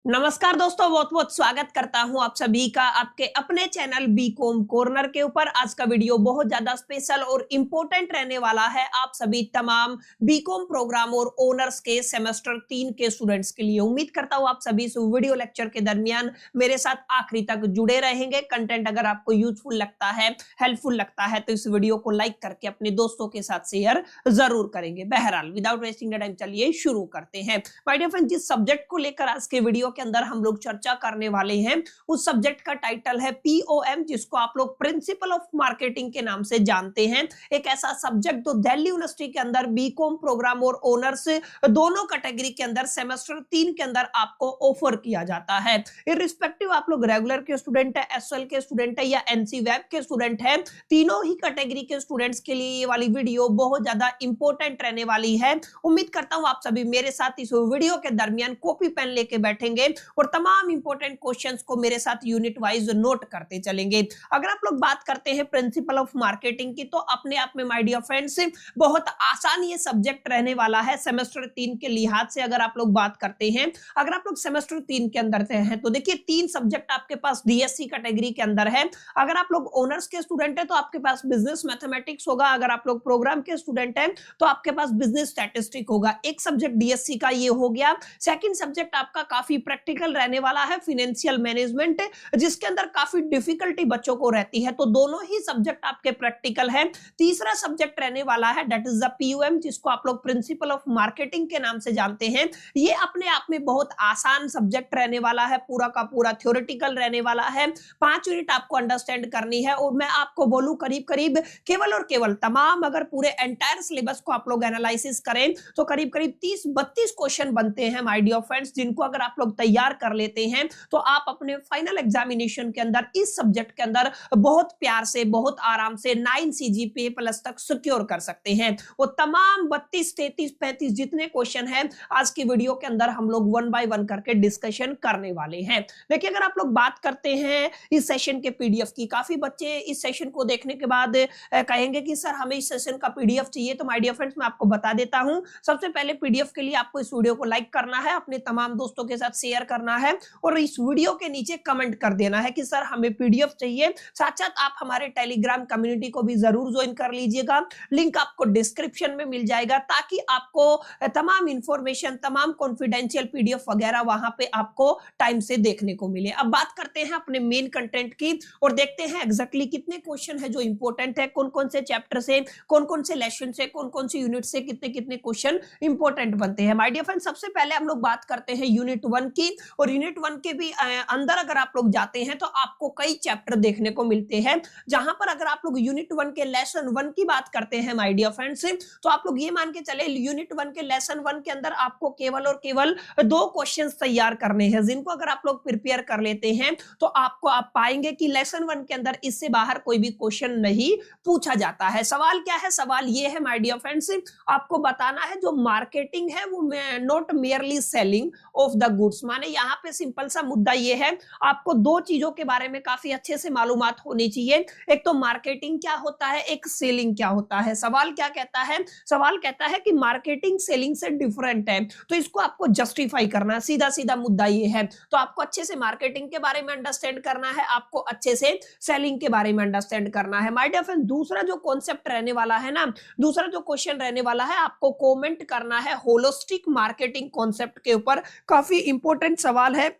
नमस्कार दोस्तों, बहुत बहुत स्वागत करता हूं आप सभी का आपके अपने चैनल बीकॉम कॉर्नर के ऊपर। आज का वीडियो बहुत ज्यादा स्पेशल और इम्पोर्टेंट रहने वाला है आप सभी तमाम बीकॉम प्रोग्राम और ऑनर्स के सेमेस्टर 3 के स्टूडेंट्स के लिए। उम्मीद करता हूं आप सभी इस वीडियो लेक्चर के दरमियान मेरे साथ आखिरी तक जुड़े रहेंगे। कंटेंट अगर आपको यूजफुल लगता है, हेल्पफुल लगता है तो इस वीडियो को लाइक करके अपने दोस्तों के साथ शेयर जरूर करेंगे। बहरहाल विदाउट वेस्टिंग द टाइम चलिए शुरू करते हैं। माय डियर फ्रेंड्स, जिस सब्जेक्ट को लेकर आज के वीडियो के अंदर हम लोग चर्चा करने वाले हैं उस सब्जेक्ट का टाइटल है पीओएम, जिसको आप लोग प्रिंसिपल ऑफ मार्केटिंग के नाम से जानते हैं। एक ऐसा सब्जेक्ट जो दिल्ली यूनिवर्सिटी के अंदर बीकॉम प्रोग्राम और ऑनर्स दोनों कैटेगरी के अंदर सेमेस्टर 3 के अंदर आपको ऑफर किया जाता है। इररिस्पेक्टिव आप लोग रेगुलर के स्टूडेंट है, एसएल के स्टूडेंट है या एनसी वेब के स्टूडेंट है, तीनों ही कैटेगरी के स्टूडेंट्स के लिए ये वाली वीडियो बहुत ज्यादा इंपॉर्टेंट रहने वाली है। उम्मीद करता हूं आप सभी मेरे साथ इस वीडियो के दरमियान कॉपी पेन लेके बैठेंगे और तमाम इंपॉर्टेंट क्वेश्चंस को मेरे साथ यूनिट वाइज नोट करते चलेंगे। अगर आप लोग बात करते हैं प्रिंसिपल ऑफ मार्केटिंग की, तो अपने आप में माय डियर फ्रेंड्स बहुत आसान ये सब्जेक्ट रहने वाला है सेमेस्टर 3 के लिहाज से। अगर आप लोग बात करते हैं, अगर आप लोग सेमेस्टर 3 के अंदर से हैं तो देखिए 3 सब्जेक्ट आपके पास डीएससी कैटेगरी के अंदर है। अगर आप लोग ऑनर्स के स्टूडेंट है तो आपके पास बिजनेस मैथमेटिक्स होगा। अगर आप लोग प्रोग्राम के स्टूडेंट है तो आपके पास बिजनेस स्टैटिस्टिक होगा। एक सब्जेक्ट डीएससी का ये हो गया। सेकंड सब्जेक्ट आपका काफी प्रैक्टिकल रहने वाला है फाइनेंशियल मैनेजमेंट, जिसके अंदर काफी डिफिकल्टी बच्चों को रहती है, तो दोनों ही सब्जेक्ट आपके प्रैक्टिकल है। तीसरा सब्जेक्ट रहने वाला है दैट इज द पीओएम, जिसको आप लोग प्रिंसिपल ऑफ मार्केटिंग के नाम से जानते हैं। ये अपने आप में बहुत आसान सब्जेक्ट रहने वाला है, पूरा का पूरा थ्योरेटिकल रहने वाला है। 5 यूनिट आपको अंडरस्टैंड करनी है और मैं आपको बोलूं करीब करीब केवल और केवल तमाम अगर पूरे एंटायर सिलेबस को आप लोग एनालिसिस करें तो करीब करीब 30-32 क्वेश्चन बनते हैं माय डियर फ्रेंड्स, जिनको अगर आप लोग तैयार कर लेते हैं तो आप अपने फाइनल एग्जामिनेशन के अंदर इस सब्जेक्ट के अंदर बहुत प्यार से, बहुत आराम से 9 सीजीपीए प्लस तक सिक्योर कर सकते हैं। वो तमाम 32, 33, 35 जितने क्वेश्चन हैं आज की वीडियो के अंदर हम लोग 1 बाय 1 करके डिस्कशन करने वाले हैं। देखिए, अगर आप लोग बात करते हैं इस सेशन के पीडीएफ की, काफी बच्चे इस सेशन को देखने के बाद कहेंगे कि सर हमें इस सेशन का पीडीएफ चाहिए। तो माय डियर फ्रेंड्स, मैं आपको बता देता हूं, सबसे पहले पीडीएफ के लिए आपको इस वीडियो को लाइक करना है, अपने तमाम दोस्तों के साथ शेयर करना है और इस वीडियो के नीचे कमेंट कर देना है कि सर हमें पीडीएफ चाहिए। साथ साथ आप हमारे टेलीग्राम कम्युनिटी को भी जरूर ज्वाइन कर लीजिएगा, लिंक आपको डिस्क्रिप्शन में मिल जाएगा, ताकि आपको तमाम इंफॉर्मेशन, तमाम कॉन्फिडेंशियल पीडीएफ वगैरह वहां पे आपको टाइम से देखने को मिले। अब बात करते हैं अपने मेन कंटेंट की और देखते हैं एग्जैक्टली कितने क्वेश्चन है जो इंपॉर्टेंट है, कौन कौन से चैप्टर से, कौन कौन से लेसन से, कौन कौन से यूनिट से कितने कितने क्वेश्चन इंपॉर्टेंट बनते हैं। माय डियर फ्रेंड्स, सबसे पहले हम लोग बात करते हैं यूनिट 1 की, और यूनिट 1 के भी अंदर अगर आप लोग जाते हैं तो आपको कई चैप्टर देखने को मिलते हैं, जहां पर अगर आप लोग यूनिट 1 के लेसन 1 की बात करते हैं माय डियर फ्रेंड्स, तो आप लोग ये मान के चले यूनिट 1 के लेसन 1 के अंदर आपको केवल और केवल 2 क्वेश्चंस तैयार करने हैं, जिनको अगर आप लोग प्रिपेयर कर लेते हैं तो आपको आप पाएंगे कि लेसन 1 के अंदर इससे बाहर कोई भी क्वेश्चन नहीं पूछा जाता है। सवाल क्या है? सवाल ये है माय डियर फ्रेंड्स, आपको बताना है जो मार्केटिंग है वो not merely selling of the goods. माने यहाँ पे सिंपल सा मुद्दा ये है, आपको 2 चीजों के बारे में काफी अच्छे से मालूमात होनी चाहिए। एक तो मार्केटिंग क्या होता है, एक सेलिंग क्या होता है। सवाल क्या कहता है? सवाल कहता है कि मार्केटिंग सेलिंग से डिफरेंट है, तो इसको आपको जस्टिफाई करना है। सीधा सीधा मुद्दा ये है, तो आपको अच्छे से मार्केटिंग के बारे में अंडरस्टैंड करना है, आपको अच्छे से सेलिंग के बारे में अंडरस्टैंड करना है। माय डियर फ्रेंड, दूसरा जो कॉन्सेप्ट रहने वाला है ना, दूसरा जो क्वेश्चन रहने वाला है, आपको कमेंट करना है होलिस्टिक मार्केटिंग कॉन्सेप्ट के ऊपर। काफी इंपॉर्टेंट सवाल है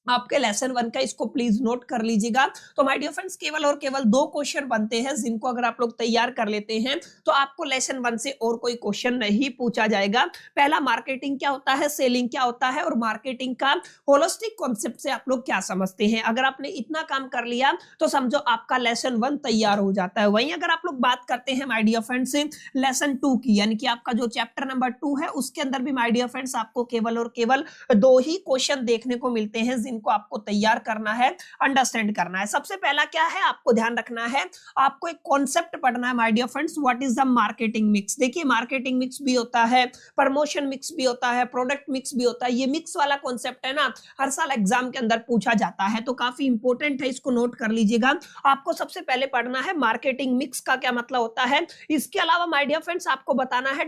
आपके लेसन 1 का, इसको प्लीज नोट कर लीजिएगा। तो माय डियर फ्रेंड्स, केवल और केवल 2 क्वेश्चन बनते हैं, जिनको अगर आप लोग तैयार कर लेते हैं तो आपको लेसन 1 से और कोई क्वेश्चन नहीं पूछा जाएगा। पहला, मार्केटिंग क्या होता है, सेलिंग क्या होता है, और मार्केटिंग का होलिस्टिक कॉन्सेप्ट से आप लोग क्या समझते हैं। अगर आपने इतना काम कर लिया तो समझो आपका लेसन 1 तैयार हो जाता है। वहीं अगर आप लोग बात करते हैं माय डियर फ्रेंड्स लेसन 2 की, यानी कि आपका जो चैप्टर नंबर 2 है, उसके अंदर भी माय डियर फ्रेंड्स आपको केवल और केवल 2 ही क्वेश्चन देखने को मिलते हैं, जिनको आपको तैयार करना है, अंडरस्टैंड करना है। सबसे पहला क्या है, आपको ध्यान रखना है, आपको एक कॉन्सेप्ट पढ़ना है my dear friends, what is the marketing mix. देखिए मार्केटिंग मिक्स भी होता है, प्रमोशन मिक्स भी होता है, प्रोडक्ट मिक्स भी होता है। ये मिक्स वाला कॉन्सेप्ट है ना, हर साल एग्जाम के अंदर पूछा जाता है, तो काफी इंपॉर्टेंट है, इसको नोट कर लीजिएगा। आपको सबसे पहले पढ़ना है मार्केटिंग मिक्स का क्या मतलब होता है। इसके अलावा माय डियर फ्रेंड्स आपको बताना है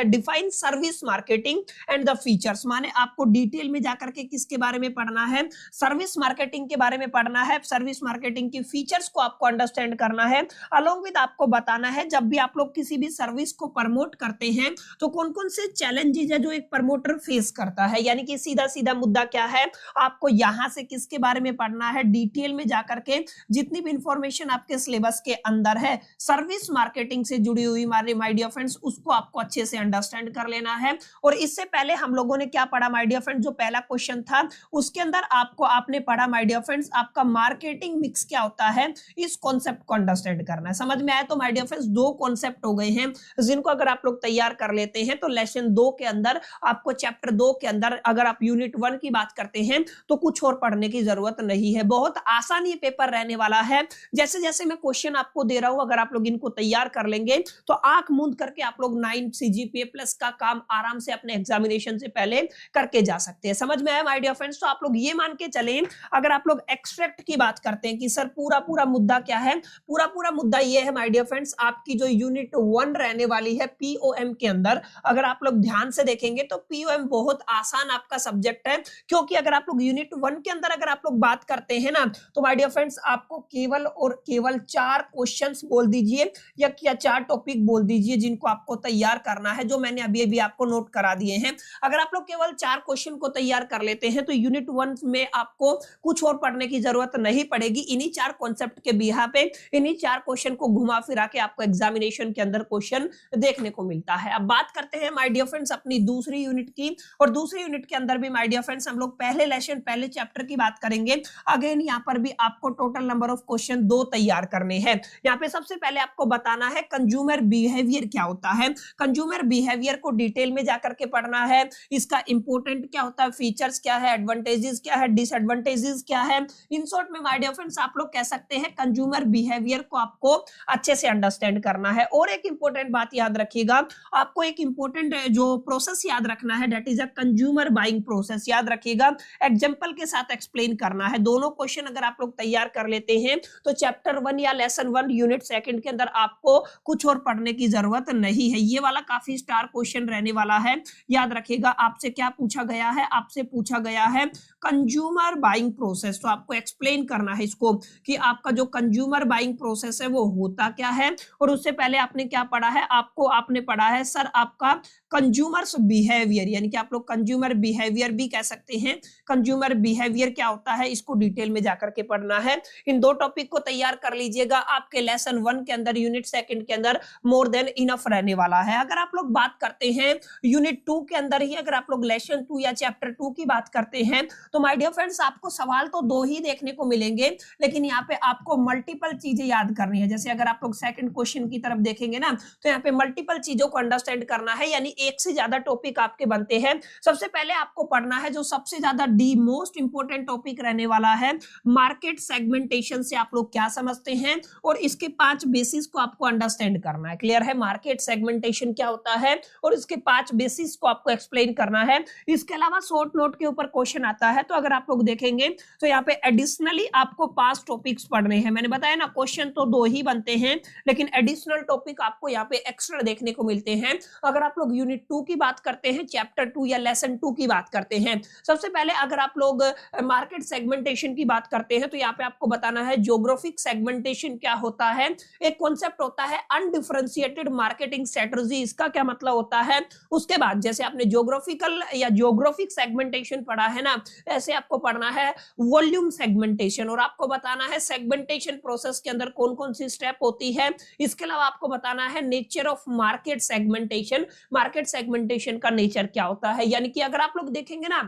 define service marketing and the features, माने आपको डिटेल में जाकर के किसके बारे में पढ़ना है, सर्विस मार्केटिंग के बारे में पढ़ना है। सर्विस मार्केटिंग की फीचर्स को आपको अंडरस्टैंड करना है। अलोंग विद आपको बताना है जब भी आप लोग किसी भी सर्विस को प्रमोट करते हैं तो कौन कौन से चैलेंजेस है जो एक प्रमोटर फेस करता है, यानी कि सीधा सीधा मुद्दा क्या है, आपको यहां से किसके बारे में पढ़ना है, डिटेल में जाकर के जितनी भी इंफॉर्मेशन आपके सिलेबस के अंदर है सर्विस मार्केटिंग से जुड़ी हुई माय डियर फ्रेंड्स, उसको आपको अच्छे से अंडरस्टैंड कर लेना है। और इससे पहले हम लोगों ने क्या पढ़ा माय डियर फ्रेंड्स, जो पहला क्वेश्चन था उसके अंदर आपने पढ़ा माय डियर फ्रेंड्स, आपका मार्केटिंग मिक्स क्या होता है, इस कॉन्सेप्ट को अंडरस्टैंड करना है। समझ में आया? तो माय डियर फ्रेंड्स दो कॉन्सेप्ट हो गए हैं जिनको अगर आप लोग तैयार कर लेते हैं तो लेसन 2 के अंदर आपको चैप्टर 2 के अंदर अगर आप यूनिट 1 की बात करते हैं तो कुछ और पढ़ने की जरूरत नहीं है। बहुत आसान ये पेपर रहने वाला है। जैसे जैसे मैं क्वेश्चन आपको दे रहा हूं, अगर आप लोग इनको तैयार कर लेंगे तो आंख मूंद करके आप लोग 9 CGPA प्लस का काम आराम से अपने एग्जामिनेशन से पहले करके जा सकते हैं। समझ में आया माय डियर फ्रेंड्स? तो आप लोग ये मान के चलें, अगर आप लोग एक्सट्रैक्ट की बात करते हैं कि सर पूरा मुद्दा क्या है, पूरा मुद्दा ये है माय डियर फ्रेंड्स, आपकी जो यूनिट 1 रहने वाली है POM के अंदर, अगर आप लोग ध्यान से देखेंगे तो POM बहुत आसान आपका सब्जेक्ट है, क्योंकि अगर आप लोग यूनिट 1 के अंदर अगर आप लोग बात करते हैं ना तो माय डियर फ्रेंड्स आपको केवल और केवल 4 क्वेश्चंस बोल दीजिए या 4 टॉपिक बोल दीजिए जिनको आपको तैयार करना है, जो मैंने अभी अभी आपको नोट करा दिए हैं। अगर आप लोग केवल 4 क्वेश्चन को तैयार कर लेते हैं तो यूनिट 1 में आपको कुछ और पढ़ने की जरूरत नहीं पड़ेगी। इन्हीं 4 कॉन्सेप्ट के बिहा पे इन्हीं 4 क्वेश्चन को घुमा फिरा के आपको एग्जामिनेशन के अंदर क्वेश्चन देखने को मिलता है। अब बात करते हैं माय डियर फ्रेंड्स अपनी दूसरी यूनिट की, और दूसरी यूनिट के अंदर भी माय डियर फ्रेंड्स हम लोग पहले लेसन पहले चैप्टर की बात करेंगे। अगेन यहाँ पर भी आपको टोटल नंबर ऑफ क्वेश्चन 2 तैयार करने हैं। यहाँ पे सबसे पहले आपको बताना है कंज्यूमर बिहेवियर क्या होता है। कंज्यूमर बिहेवियर को डिटेल में जाकर के पढ़ना है, इसका इंपोर्टेंट क्या होता है, फीचर्स क्या है, एडवांटेजेस क्या है, डिसएडवांटेजेस क्या है। इन शॉर्ट में माय डियर फ्रेंड्स आप लोग कह सकते हैं कंज्यूमर बिहेवियर को आपको अच्छे से अंडरस्टैंड करना है। और एक इंपॉर्टेंट बात याद रखिएगा, आपको एक इंपॉर्टेंट जो प्रोसेस याद रखना है, that is a consumer buying process. याद रखिएगा, एग्जांपल के साथ एक्सप्लेन करना है। दोनों क्वेश्चन अगर आप लोग तैयार कर लेते हैं तो चैप्टर 1 या लेसन 1 यूनिट 2 के अंदर आपको कुछ और पढ़ने की जरूरत नहीं है। ये वाला काफी स्टार क्वेश्चन रहने वाला है। याद रखिएगा, आपसे क्या पूछा गया है, आपसे पूछा गया है कंज्यूमर बाइंग प्रोसेस। तो आपको एक्सप्लेन करना है इसको कि आपका जो कंज्यूमर बाइंग प्रोसेस है वो होता क्या है। और उससे पहले आपने क्या पढ़ा है, आपने पढ़ा है सर आपका कंज्यूमर्स बिहेवियर, यानी कि आप लोग कंज्यूमर बिहेवियर भी कह सकते हैं। कंज्यूमर बिहेवियर क्या होता है इसको डिटेल में जाकर के पढ़ना है। इन 2 टॉपिक को तैयार कर लीजिएगा, आपके लेसन 1 के अंदर यूनिट 2 के अंदर मोर देन इनफ रहने वाला है। अगर आप लोग बात करते हैं यूनिट 2 के अंदर ही, अगर आप लोग लेसन 2 या चैप्टर 2 की बात करते हैं तो माय डियर फ्रेंड्स आपको सवाल तो 2 ही देखने को मिलेंगे, लेकिन यहाँ पे आपको मल्टीपल चीजें याद करनी है। जैसे अगर आप लोग सेकंड क्वेश्चन की तरफ देखेंगे ना तो यहाँ पे मल्टीपल चीजों को अंडरस्टैंड करना है, यानी एक से ज्यादा टॉपिक आपके बनते हैं। सबसे पहले आपको पढ़ना है जो सबसे ज्यादा डी मोस्ट इंपोर्टेंट टॉपिक रहने वाला है, मार्केट सेगमेंटेशन से आप लोग क्या समझते हैं और इसके 5 बेसिस को आपको अंडरस्टैंड करना है। क्लियर है? मार्केट सेगमेंटेशन क्या होता है और इसके 5 बेसिस को आपको एक्सप्लेन करना है। इसके अलावा शॉर्ट नोट के ऊपर क्वेश्चन आता है, तो अगर आप लोग देखेंगे तो यहाँ पे एडिशनली आपको 5 टॉपिक्स पढ़ने हैं। मैंने बताया ना क्वेश्चन तो 2 ही बनते हैं, लेकिन एडिशनल टॉपिक आपको यहाँ पे एक्स्ट्रा देखने को मिलते हैं। अगर आप लोग यूनिट 2 की बात करते हैं, चैप्टर 2 या लेसन 2 की बात करते हैं, सबसे पहले अगर आप लोग मार्केट सेगमेंटेशन की बात करते हैं तो यहाँ पे आपको बताना है ज्योग्राफिक सेगमेंटेशन क्या होता है। एक कॉन्सेप्ट होता है अनडिफरेंशिएटेड मार्केटिंग स्ट्रेटजी, इसका क्या मतलब होता है। उसके बाद जैसे आपने ज्योग्राफिकल या ज्योग्राफिक सेगमेंटेशन पढ़ा है ना, ऐसे आपको पढ़ना है वॉल्यूम सेगमेंटेशन, और आपको बताना है सेगमेंटेशन प्रोसेस के अंदर कौन कौन सी स्टेप होती है। इसके अलावा आपको बताना है nature of market segmentation, market segmentation का नेचर क्या होता है। यानी कि अगर आप लोग देखेंगे ना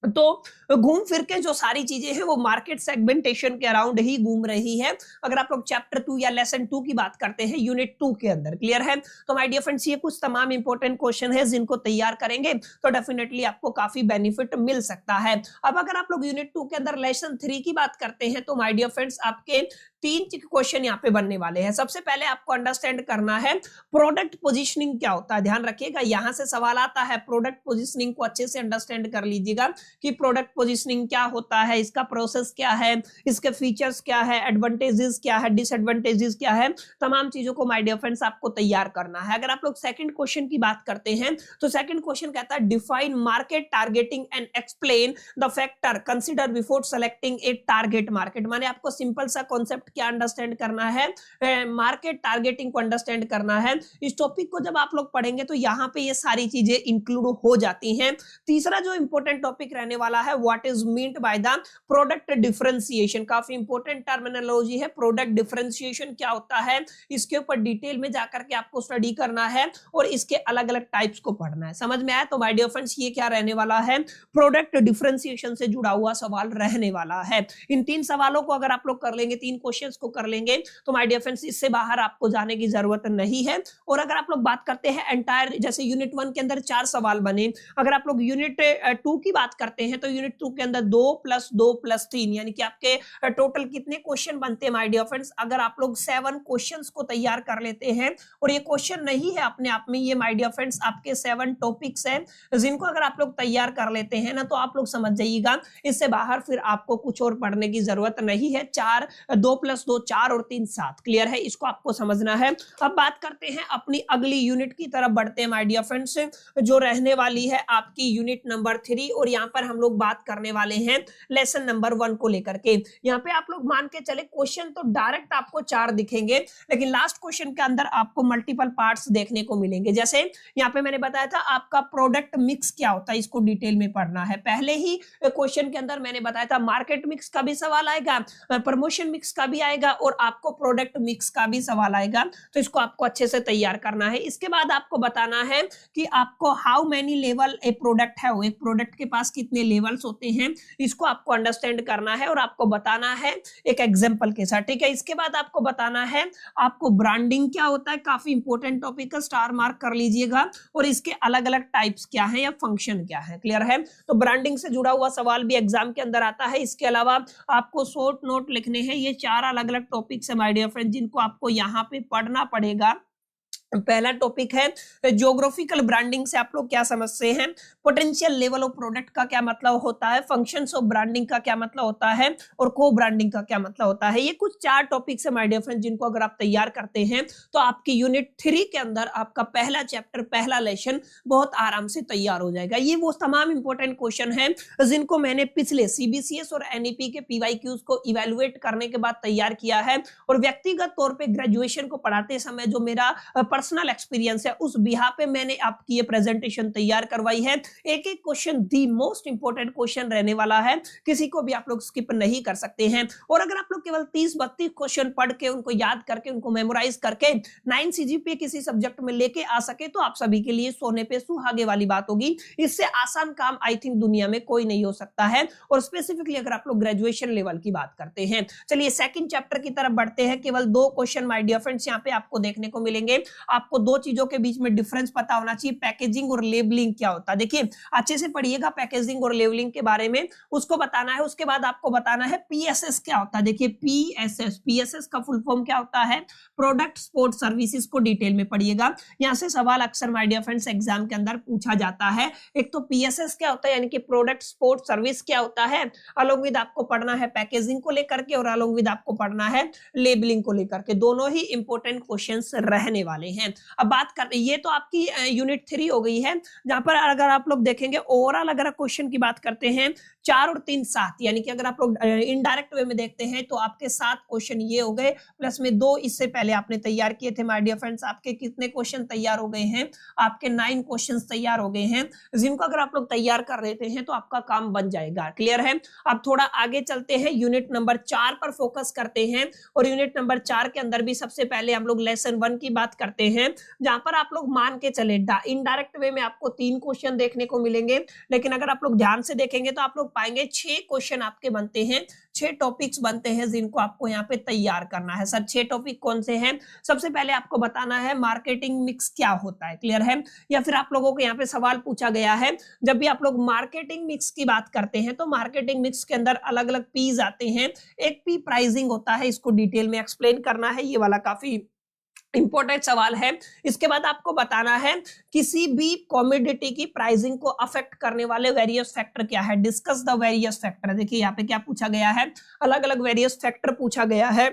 तो घूम फिर के जो सारी चीजें हैं वो मार्केट सेगमेंटेशन के अराउंड ही घूम रही है, अगर आप लोग चैप्टर 2 या लेसन 2 की बात करते हैं यूनिट 2 के अंदर। क्लियर है? तो माय डियर फ्रेंड्स, ये कुछ तमाम इंपॉर्टेंट क्वेश्चन है जिनको तैयार करेंगे तो डेफिनेटली आपको काफी बेनिफिट मिल सकता है। अब अगर आप लोग यूनिट 2 के अंदर लेसन 3 की बात करते हैं तो माय डियर फ्रेंड्स आपके 3 क्वेश्चन यहाँ पे बनने वाले हैं। सबसे पहले आपको अंडरस्टैंड करना है प्रोडक्ट पोजिशनिंग क्या होता है। ध्यान रखिएगा, यहां से सवाल आता है, प्रोडक्ट पोजिशनिंग को अच्छे से अंडरस्टैंड कर लीजिएगा कि प्रोडक्ट पोजीशनिंग क्या होता है, इसका प्रोसेस क्या है, इसके फीचर्स क्या है, एडवांटेजेस क्या है, डिसएडवांटेजेस क्या है, तमाम चीजों को माय डियर फ्रेंड्स आपको तैयार करना है। अगर आप लोग सेकंड क्वेश्चन की बात करते हैं तो सेकंड क्वेश्चन कहता है define market targeting and explain the factor consider before selecting A target market. माने आपको सिंपल सा कॉन्सेप्ट क्या अंडरस्टैंड करना है, मार्केट टारगेटिंग को अंडरस्टैंड करना है। इस टॉपिक को जब आप लोग पढ़ेंगे तो यहाँ पे ये सारी चीजें इंक्लूड हो जाती हैं। तीसरा जो इंपॉर्टेंट टॉपिक रहने वाला है, what is meant by the product differentiation. काफी इंपॉर्टेंट टर्मिनोलॉजी है, प्रोडक्ट डिफरेंशिएशन क्या होता है, इसके ऊपर डिटेल में जाकर के आपको स्टडी करना है और इसके अलग अलग टाइप्स को पढ़ना है। समझ में आया? तो माय डियर फ्रेंड्स, ये क्या रहने वाला है, प्रोडक्ट डिफरेंशिएशन से जुड़ा हुआ सवाल रहने वाला है। इन 3 सवालों को अगर आप लोग कर लेंगे, 3 क्वेश्चंस को कर लेंगे तो माय डियर फ्रेंड्स इससे बाहर आपको जाने की जरूरत नहीं है। और अगर आप लोग बात करते हैं एंटायर, जैसे यूनिट 1 के अंदर 4 सवाल बने, अगर आप लोग यूनिट 2 की बात करते हैं तो यूनिट 2 के अंदर 2 + 2 + 3 यानी कि आपके टोटल कितने क्वेश्चन बनते हैं माय डियर फ्रेंड्स। अगर आप लोग 7 क्वेश्चंस को तैयार कर लेते हैं, और ये क्वेश्चन नहीं है अपने आप में, ये माय डियर फ्रेंड्स आपके 7 टॉपिक्स हैं जिनको अगर आप लोग तैयार कर लेते हैं ना तो आप लोग समझ जाइएगा इससे बाहर फिर आपको कुछ और पढ़ने की जरूरत नहीं है। 2 + 2 4 और 3 7। क्लियर है? इसको आपको समझना है। अब बात करते हैं अपनी अगली यूनिट की तरफ बढ़ते हैं माय डियर फ्रेंड्स, जो रहने वाली है आपकी यूनिट नंबर 3, और यहाँ पर हम लोग बात करने वाले हैं लेसन नंबर 1 को लेकर के। यहाँ पे आप लोग मान के चले क्वेश्चन तो डायरेक्ट आपको 4 दिखेंगे, लेकिन लास्ट क्वेश्चन के अंदर आपको मल्टीपल पार्ट्स देखने को मिलेंगे। जैसे यहाँ पे मैंने बताया था आपका प्रोडक्ट मिक्स क्या होता है, इसको डिटेल में पढ़ना है। पहले ही क्वेश्चन के अंदर मैंने बताया था मार्केट मिक्स का भी सवाल आएगा, प्रमोशन मिक्स का भी आएगा और आपको प्रोडक्ट मिक्स का भी सवाल आएगा, तो इसको आपको अच्छे से तैयार करना है। इसके बाद आपको बताना है कि आपको how many level A product है, एक प्रोडक्ट के पास कितने लेवल्स होते हैं, इसको आपको अंडरस्टैंड करना है और आपको बताना है एक एग्जांपल के साथ। ठीक है? इसके बाद आपको बताना है आपको ब्रांडिंग क्या होता है, काफी इंपॉर्टेंट टॉपिक है, स्टार मार्क कर लीजिएगा, और इसके अलग अलग टाइप्स क्या है या फंक्शन क्या है। क्लियर है? तो ब्रांडिंग से जुड़ा हुआ सवाल भी एग्जाम के अंदर आता है। इसके अलावा आपको शॉर्ट नोट लिखने हैं, ये 4 अलग अलग टॉपिक्स है माय डियर फ्रेंड जिनको आपको यहाँ पे पढ़ना पड़ेगा। पहला टॉपिक है ज्योग्राफिकल ब्रांडिंग से आप लोग क्या समझते हैं, पोटेंशियल लेवल ऑफ प्रोडक्ट का क्या मतलब होता है, फंक्शंस ऑफ ब्रांडिंग का क्या मतलब होता है, और को ब्रांडिंग का क्या मतलब होता है। ये कुछ 4 टॉपिक्स है माय डियर फ्रेंड जिनको अगर आप तैयार करते हैं तो आपकी यूनिट 3 के अंदर आपका पहला चैप्टर, पहला लेसन बहुत आराम से तैयार हो जाएगा। ये वो तमाम इंपॉर्टेंट क्वेश्चन है जिनको मैंने पिछले CBCS और NEP के PYQs को इवेलुएट करने के बाद तैयार किया है, और व्यक्तिगत तौर पर ग्रेजुएशन को पढ़ाते समय जो मेरा पर्सनल एक्सपीरियंस है उस बिहा पे मैंने आपकी ये प्रेजेंटेशन तैयार करवाई है। एक एक question the most important question रहने वाला है, किसी को भी आप लोग स्किप नहीं कर सकते हैं। और अगर आप लोग केवल 30-32 क्वेश्चन पढ़ के उनको याद करके उनको मेमोराइज करके 9 CGPA किसी सब्जेक्ट में लेके आ सके तो आप सभी के लिए सोने पे सुहागे वाली बात होगी। इससे आसान काम आई थिंक दुनिया में कोई नहीं हो सकता है, और स्पेसिफिकली अगर आप लोग ग्रेजुएशन लेवल की बात करते हैं। चलिए सेकंड चैप्टर की तरफ बढ़ते हैं। केवल 2 क्वेश्चन माय डियर फ्रेंड्स यहाँ पे आपको देखने को मिलेंगे। आपको 2 चीजों के बीच में डिफरेंस पता होना चाहिए, पैकेजिंग और लेबलिंग क्या होता है। देखिए अच्छे से पढ़िएगा पैकेजिंग और लेबलिंग के बारे में, उसको बताना है। उसके बाद आपको बताना है PSS क्या होता है। देखिए PSS का फुल फॉर्म क्या होता है, प्रोडक्ट सपोर्ट सर्विसेज, को डिटेल में पढ़िएगा। यहाँ से सवाल अक्सर माय डियर फ्रेंड्स एग्जाम के अंदर पूछा जाता है। एक तो PSS क्या होता है यानी कि प्रोडक्ट सपोर्ट सर्विस क्या होता है, अलोंग विद आपको पढ़ना है पैकेजिंग को लेकर के, और अलोंग विद आपको पढ़ना है लेबलिंग को लेकर के। दोनों ही इंपॉर्टेंट क्वेश्चंस रहने वाले हैं। अब बात करते हैं, ये तो आपकी यूनिट 3 हो गई है, जहां पर अगर आप लोग देखेंगे ओवरऑल अगर क्वेश्चन की बात करते हैं 4 और 3 7, यानी कि अगर आप लोग इनडायरेक्ट वे में देखते हैं तो आपके 7 क्वेश्चन ये हो गए, प्लस में 2 इससे पहले आपने तैयार किए थे। माय डियर फ्रेंड्स आपके कितने क्वेश्चन तैयार हो गए हैं, आपके 9 क्वेश्चन तैयार हो गए हैं, जिनको अगर आप लोग तैयार कर लेते हैं तो आपका काम बन जाएगा। क्लियर है? अब थोड़ा आगे चलते हैं, यूनिट नंबर 4 पर फोकस करते हैं, और यूनिट नंबर 4 के अंदर भी सबसे पहले हम लोग लेसन 1 की बात करते हैं, जहां पर आप लोग मान के चले इनडायरेक्ट वे में आपको 3 क्वेश्चन देखने को मिलेंगे, लेकिन अगर आप लोग ध्यान से देखेंगे तो आप लोग पाएंगे 6 क्वेश्चन आपके बनते हैं, 6 टॉपिक्स बनते हैं जिनको आपको यहाँ पे तैयार करना है। सर 6 टॉपिक कौन से हैं? सबसे पहले आपको बताना है मार्केटिंग मिक्स क्या होता है, क्लियर है? या फिर आप लोगों को यहाँ पे सवाल पूछा गया है, जब भी आप लोग मार्केटिंग मिक्स की बात करते हैं तो मार्केटिंग मिक्स के अंदर अलग अलग पीस आते हैं, एक पी प्राइसिंग होता है, इसको डिटेल में एक्सप्लेन करना है, ये वाला काफी इंपॉर्टेंट सवाल है। इसके बाद आपको बताना है किसी भी कॉमोडिटी की प्राइसिंग को अफेक्ट करने वाले वेरियस फैक्टर क्या है, डिस्कस द वेरियस फैक्टर। देखिए यहाँ पे क्या पूछा गया है, अलग अलग वेरियस फैक्टर पूछा गया है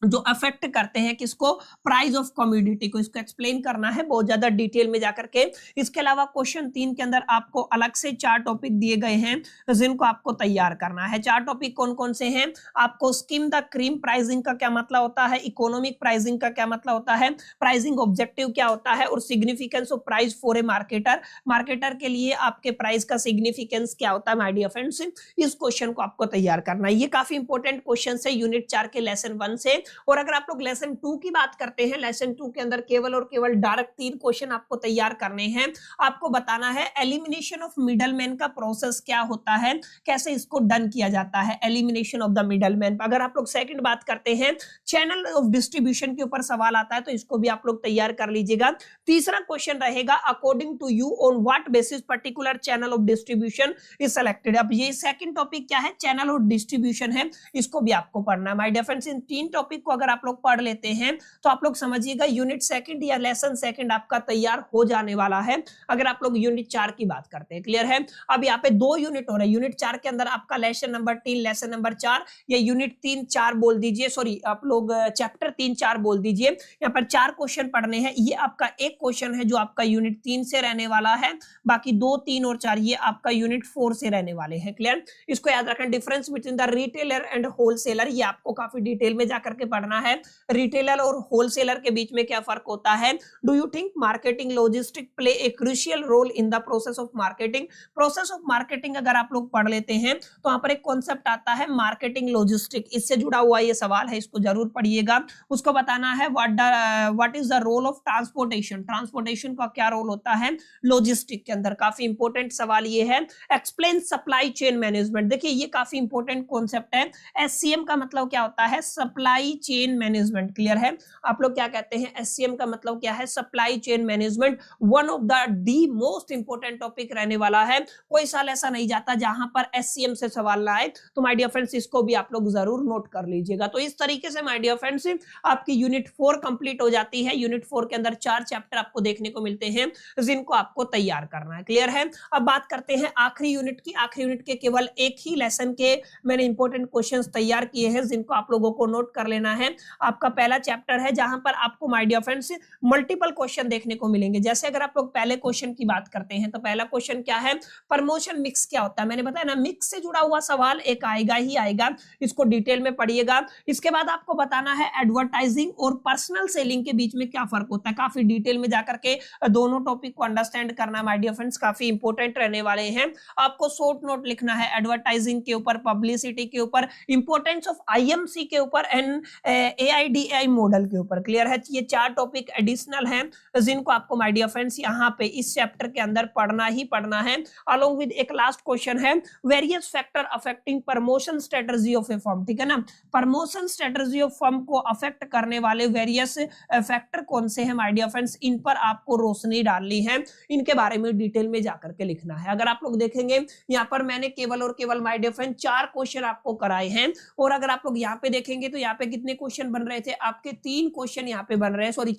जो अफेक्ट करते हैं किसको, प्राइस ऑफ कमोडिटी को, इसको एक्सप्लेन करना है बहुत ज्यादा डिटेल में जाकर के। इसके अलावा क्वेश्चन 3 के अंदर आपको अलग से 4 टॉपिक दिए गए हैं जिनको आपको तैयार करना है। 4 टॉपिक कौन कौन से हैं? आपको स्कीम द क्रीम प्राइसिंग का क्या मतलब होता है, इकोनॉमिक प्राइसिंग का क्या मतलब होता है, प्राइसिंग ऑब्जेक्टिव क्या होता है, और significance of price for a marketer, marketer के लिए आपके प्राइस का सिग्निफिकेंस क्या होता है। माय डियर फ्रेंड्स, इस क्वेश्चन को आपको तैयार करना है, ये काफी इंपॉर्टेंट क्वेश्चन है यूनिट 4 के लेसन 1 से। और अगर आप लोग लेसन 2 की बात करते हैं, लेसन 2 के अंदर केवल और केवल डायरेक्ट 3 क्वेश्चन आपको तैयार करने हैं। आपको बताना है एलिमिनेशन ऑफ मिडलमैन का प्रोसेस क्या होता है, कैसे इसको डन किया जाता है, एलिमिनेशन ऑफ द मिडलमैन। अगर आप लोग सेकंड बात करते हैं, चैनल ऑफ डिस्ट्रीब्यूशन के ऊपर सवाल आता है तो इसको भी आप लोग तैयार कर लीजिएगा। तीसरा क्वेश्चन रहेगा according to you on what basis particular channel of distribution is selected. अब ये सेकंड टॉपिक क्या है, चैनल ऑफ डिस्ट्रीब्यूशन है, इसको भी आपको पढ़ना है। My dear friends, in 3 topic को अगर आप लोग पढ़ लेते हैं तो आप लोग समझिएगा यूनिट 2 या लेसन 2 आपका तैयार हो जाने वाला है। अगर आप लोग यूनिट 4 की बात करते हैं, क्लियर है? अब यहाँ पे 2 यूनिट हो रहे हैं, यूनिट 4 के अंदर आपका लेसन नंबर 3, लेसन नंबर 4, या यूनिट 3 4 बोल दीजिए, सॉरी आप लोग चैप्टर 3 4 बोल दीजिए। यहाँ पर 4 क्वेश्चन पढ़ने हैं, ये आपका एक क्वेश्चन है जो आपका यूनिट 3 से रहने वाला है, बाकी 2 3 और 4 ये आपका यूनिट 4 से रहने वाले हैं, क्लियर? इसको याद रखना, difference between the retailer and wholesaler, ये आपको काफी डिटेल में जाकर के पढ़ना है। रिटेलर और होलसेलर के बीच में क्या फर्क होता है। Do you think marketing logistic play a crucial role in the process of marketing. Process of marketing अगर आप लोग पढ़ लेते हैं तो वहां पर एक कॉन्सेप्ट आता है मार्केटिंग लॉजिस्टिक, इससे जुड़ा हुआ ये सवाल है, इसको जरूर पढ़िएगा। उसको बताना है what is the role of transportation, transportation का क्या रोल होता है लॉजिस्टिक के अंदर, काफी इंपॉर्टेंट सवाल ये है। एक्सप्लेन सप्लाई चेन मैनेजमेंट, देखिए ये काफी इंपॉर्टेंट कॉन्सेप्ट है। एससीएम का मतलब क्या होता है, सप्लाई चेन मैनेजमेंट, क्लियर है? आप लोग क्या कहते हैं, एससीएम का मतलब क्या है, supply chain management. One of the most important topic रहने वाला है, कोई साल ऐसा नहीं जाता जहां पर एससीएम से सवाल ना आए। तो माय डियर फ्रेंड्स, इसको भी आप लोग जरूर नोट कर लीजिएगा। तो इस तरीके से माय डियर फ्रेंड्स आपकी यूनिट 4 कंप्लीट हो जाती है। यूनिट 4 के अंदर 4 चैप्टर आपको देखने को मिलते हैं जिनको आपको तैयार करना है, क्लियर है? अब बात करते हैं आखिरी यूनिट की। आखिरी यूनिट के केवल एक ही लेसन के मैंने इंपॉर्टेंट क्वेश्चंस तैयार किए हैं जिनको आप लोगों को नोट कर लेना है। आपका पहला चैप्टर है जहां पर आपको my dear friends multiple question देखने को मिलेंगे। जैसे अगर आप लोग पहले क्वेश्चन की बात करते हैं तो पहला क्वेश्चन क्या है, प्रमोशन मिक्स क्या होता है। मैंने बताया ना, मिक्स से जुड़ा हुआ सवाल एक आएगा ही आएगा, इसको डिटेल में पढ़िएगा। इसके बाद आपको बताना है एडवर्टाइजिंग और पर्सनल सेलिंग के बीच में क्या फर्क होता है, काफी डिटेल में जाकर के दोनों टॉपिक को अंडरस्टैंड करना माय डियर फ्रेंड्स काफी इंपॉर्टेंट रहने वाले हैं। आपको शॉर्ट नोट लिखना है एडवर्टाइजिंग के ऊपर, पब्लिसिटी के ऊपर, इंपॉर्टेंस ऑफ आईएमसी के ऊपर एंड एआईडीआई मॉडल के ऊपर, क्लियर है? ये 4 टॉपिक एडिशनल हैं जिनको आपको माय डियर फ्रेंड्स यहाँ पे इस चैप्टर के अंदर पढ़ना ही पढ़ना है। अलोंग विद एक लास्ट क्वेश्चन है, various factor affecting promotion strategy of A firm, ठीक है ना? प्रमोशन स्ट्रेटजी ऑफ फर्म को अफेक्ट करने वाले वेरियस फैक्टर कौन से हैं माय डियर फ्रेंड्स, इन पर आपको रोशनी डालनी है, इनके बारे में डिटेल में जाकर के लिखना है। अगर आप लोग देखेंगे यहाँ पर मैंने केवल और केवल माय डियर फ्रेंड 4 क्वेश्चन आपको कराए हैं, और अगर आप लोग यहाँ पे देखेंगे तो यहाँ पे कितने क्वेश्चन बन रहे थे आपके, 3 क्वेश्चन यहाँ पे बन रहे हैं, सॉरी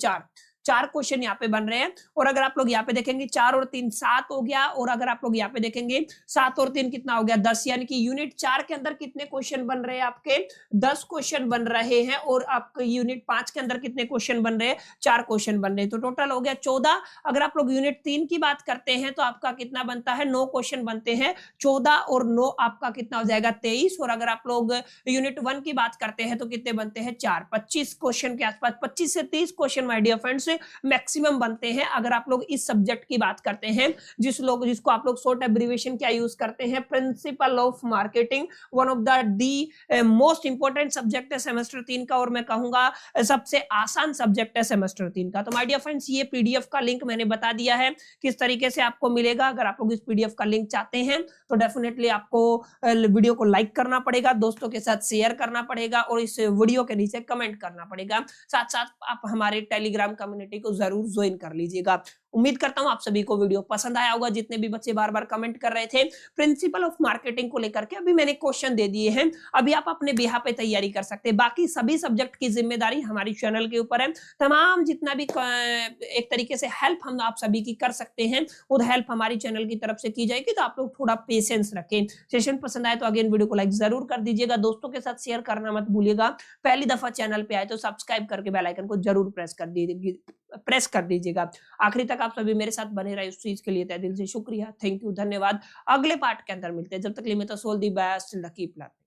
4 क्वेश्चन यहाँ पे बन रहे हैं। और अगर आप लोग यहाँ पे देखेंगे 4 और 3 7 हो गया, और अगर आप लोग यहाँ पे देखेंगे 7 और 3 कितना हो गया 10, यानी कि यूनिट 4 के अंदर कितने क्वेश्चन बन रहे हैं आपके 10 क्वेश्चन बन रहे हैं, और आपके यूनिट 5 के अंदर कितने क्वेश्चन बन रहे हैं 4 क्वेश्चन बन रहे हैं, तो टोटल हो गया 14। अगर आप लोग यूनिट 3 की बात करते हैं तो आपका कितना बनता है 9 क्वेश्चन बनते हैं, 14 और 9 आपका कितना हो जाएगा 23। और अगर आप लोग यूनिट 1 की बात करते हैं तो कितने बनते हैं 4, 25 क्वेश्चन के आसपास, 25 से 30 question my dear friends question maximum बनते हैं अगर आप लोग इस सब्जेक्ट की बात करते हैं, जिसको आप लोग शॉर्ट एब्रिविएशन क्या यूज करते हैं, principle of marketing, one of the most important subject है सेमेस्टर 3 का, और मैं कहूंगा सबसे आसान सब्जेक्ट है सेमेस्टर 3 का। तो माय डियर फ्रेंड्स, ये पीडीएफ का लिंक मैंने बता दिया है किस तरीके से आपको मिलेगा। अगर आप लोग इस पीडीएफ का लिंक चाहते हैं तो डेफिनेटली आपको वीडियो को लाइक करना पड़ेगा, दोस्तों के साथ शेयर करना पड़ेगा और इस वीडियो के नीचे कमेंट करना पड़ेगा। साथ साथ आप हमारे टेलीग्राम कम्युनिटी को जरूर ज्वाइन कर लीजिएगा। उम्मीद करता हूं आप सभी को वीडियो पसंद आया होगा। जितने भी बच्चे बार बार कमेंट कर रहे थे प्रिंसिपल ऑफ मार्केटिंग को लेकर के, अभी मैंने क्वेश्चन दे दिए हैं, अभी आप अपने बिहाफ पे तैयारी कर सकते हैं। बाकी सभी सब्जेक्ट की जिम्मेदारी हमारी चैनल के ऊपर है। तमाम जितना भी एक तरीके से हेल्प हम आप सभी की कर सकते हैं, वो हेल्प हमारी चैनल की तरफ से की जाएगी। तो आप लोग थोड़ा पेशेंस रखें। सेशन पसंद आए तो अगेन वीडियो को लाइक जरूर कर दीजिएगा, दोस्तों के साथ शेयर करना मत भूलिएगा। पहली दफा चैनल पे आए तो सब्सक्राइब करके बेल आइकन को जरूर प्रेस कर दीजिएगा। आखिरी तक आप सभी मेरे साथ बने रहे, उस चीज के लिए तहे दिल से शुक्रिया। थैंक यू, धन्यवाद। अगले पार्ट के अंदर मिलते हैं, जब तक के लिए मैं तो so all the best, keep learning.